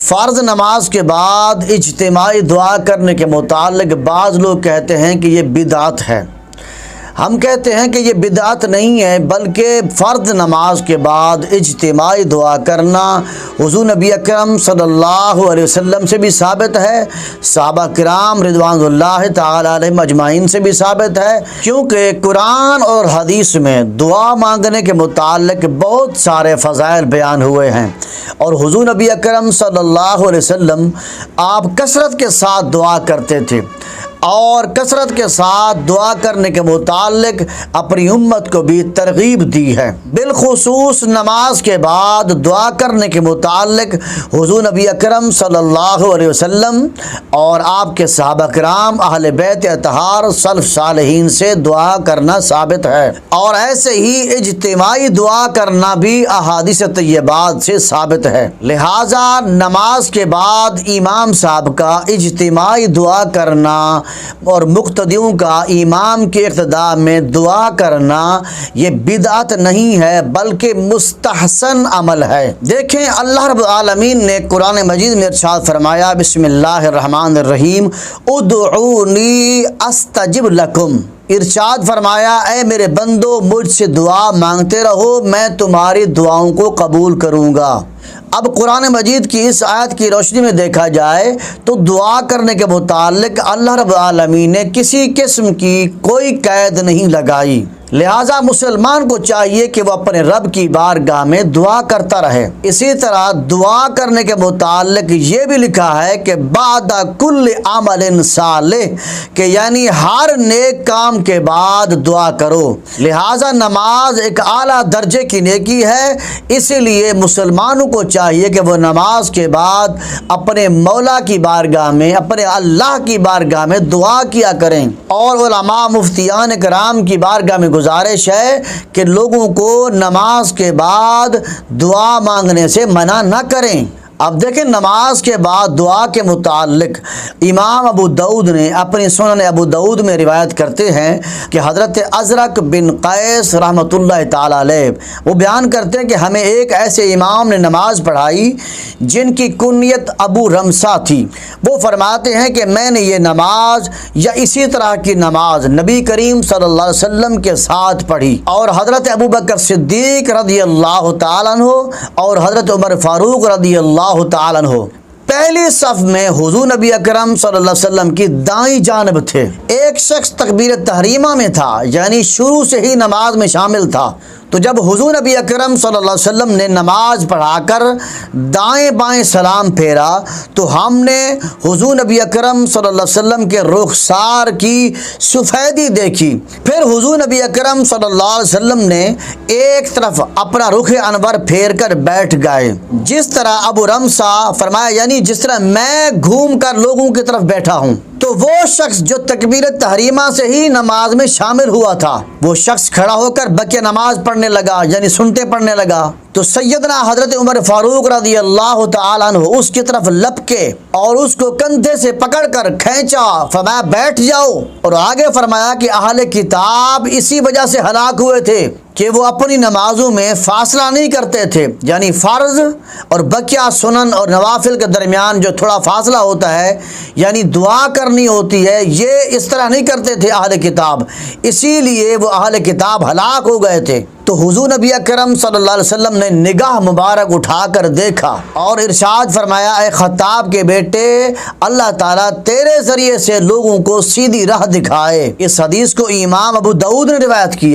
فرض نماز کے بعد اجتماعی دعا کرنے کے متعلق بعض لوگ کہتے ہیں کہ یہ بدعت ہے۔ ہم کہتے ہیں کہ یہ بدعت نہیں ہے، بلکہ فرض نماز کے بعد اجتماعی دعا کرنا حضور نبی اکرم صلی اللہ علیہ وسلم سے بھی ثابت ہے، صحابہ کرام رضوان اللہ تعالی علیہم اجمعین سے بھی ثابت ہے، کیونکہ قرآن اور حدیث میں دعا مانگنے کے متعلق بہت سارے فضائل بیان ہوئے ہیں، اور حضور نبی اکرم صلی اللہ علیہ وسلم آپ کثرت کے ساتھ دعا کرتے تھے، اور کثرت کے ساتھ دعا کرنے کے متعلق اپنی امت کو بھی ترغیب دی ہے۔ بالخصوص نماز کے بعد دعا کرنے کے متعلق حضور نبی اکرم صلی اللہ علیہ وسلم اور آپ کے صحابہ کرام اہل بیت اطہار سلف صالحین سے دعا کرنا ثابت ہے، اور ایسے ہی اجتماعی دعا کرنا بھی احادیث طیبات سے ثابت ہے۔ لہٰذا نماز کے بعد امام صاحب کا اجتماعی دعا کرنا اور مقتدیوں کا امام کے اقتداء میں دعا کرنا یہ بدعت نہیں ہے، بلکہ مستحسن عمل ہے۔ دیکھیں اللہ رب العالمین نے قرآن مجید میں ارشاد فرمایا، بسم اللہ الرحمن الرحیم، ادعونی استجب لکم۔ ارشاد فرمایا، اے میرے بندو مجھ سے دعا مانگتے رہو، میں تمہاری دعاؤں کو قبول کروں گا۔ اب قرآن مجید کی اس آیت کی روشنی میں دیکھا جائے تو دعا کرنے کے متعلق اللہ رب العالمین نے کسی قسم کی کوئی قید نہیں لگائی، لہٰذا مسلمان کو چاہیے کہ وہ اپنے رب کی بارگاہ میں دعا کرتا رہے۔ اسی طرح دعا کرنے کے متعلق یہ بھی لکھا ہے کہ بعد کل عمل صالح، کہ یعنی ہر نیک کام کے بعد دعا کرو۔ لہٰذا نماز ایک اعلیٰ درجے کی نیکی ہے، اسی لیے مسلمانوں کو چاہیے کہ وہ نماز کے بعد اپنے مولا کی بارگاہ میں، اپنے اللہ کی بارگاہ میں دعا کیا کریں، اور علماء مفتیان کرام کی بارگاہ میں گزارش ہے کہ لوگوں کو نماز کے بعد دعا مانگنے سے منع نہ کریں۔ اب دیکھیں نماز کے بعد دعا کے متعلق امام ابو داؤد نے اپنی سنن ابو داؤد میں روایت کرتے ہیں کہ حضرت ازرق بن قیس رحمۃ اللہ تعالی علیہ وہ بیان کرتے ہیں کہ ہمیں ایک ایسے امام نے نماز پڑھائی جن کی کنیت ابو رمسا تھی۔ وہ فرماتے ہیں کہ میں نے یہ نماز یا اسی طرح کی نماز نبی کریم صلی اللہ علیہ وسلم کے ساتھ پڑھی، اور حضرت ابوبکر صدیق رضی اللہ تعالیٰ عنہ اور حضرت عمر فاروق رضی اللہ تعالیٰ عنہ پہلی صف میں حضور نبی اکرم صلی اللہ علیہ وسلم کی دائیں جانب تھے۔ ایک شخص تکبیر تحریمہ میں تھا، یعنی شروع سے ہی نماز میں شامل تھا، تو جب حضور نبی اکرم صلی اللہ علیہ وسلم نے نماز پڑھا کر دائیں بائیں سلام پھیرا تو ہم نے حضور نبی اکرم صلی اللہ علیہ وسلم کے رخسار کی سفیدی دیکھی۔ پھر حضور نبی اکرم صلی اللہ علیہ وسلم نے ایک طرف اپنا رخ انور پھیر کر بیٹھ گئے، جس طرح ابو رمسا فرمایا، یعنی جس طرح میں گھوم کر لوگوں کی طرف بیٹھا ہوں۔ تو وہ شخص جو تکبیر تحریمہ سے ہی نماز میں شامل ہوا تھا، وہ شخص کھڑا ہو کر بقیہ نماز پڑھنے لگا، یعنی سنتے پڑھنے لگا۔ تو سیدنا حضرت عمر فاروق رضی اللہ تعالیٰ عنہ اس کی طرف لپکے اور اس کو کندھے سے پکڑ کر کھینچا، فرمایا بیٹھ جاؤ، اور آگے فرمایا کہ اہل کتاب اسی وجہ سے ہلاک ہوئے تھے کہ وہ اپنی نمازوں میں فاصلہ نہیں کرتے تھے، یعنی فرض اور بقیہ سنن اور نوافل کے درمیان جو تھوڑا فاصلہ ہوتا ہے، یعنی دعا کرنی ہوتی ہے، یہ اس طرح نہیں کرتے تھے اہل کتاب، اسی لیے وہ اہل کتاب ہلاک ہو گئے تھے۔ تو حضور نبی اکرم صلی اللہ علیہ وسلم نے نگاہ مبارک اٹھا کر دیکھا اور ارشاد فرمایا، اے خطاب کے بیٹے، اللہ تعالیٰ تیرے ذریعے سے لوگوں کو سیدھی راہ دکھائے۔ اس حدیث کو امام ابو داؤد نے روایت کی۔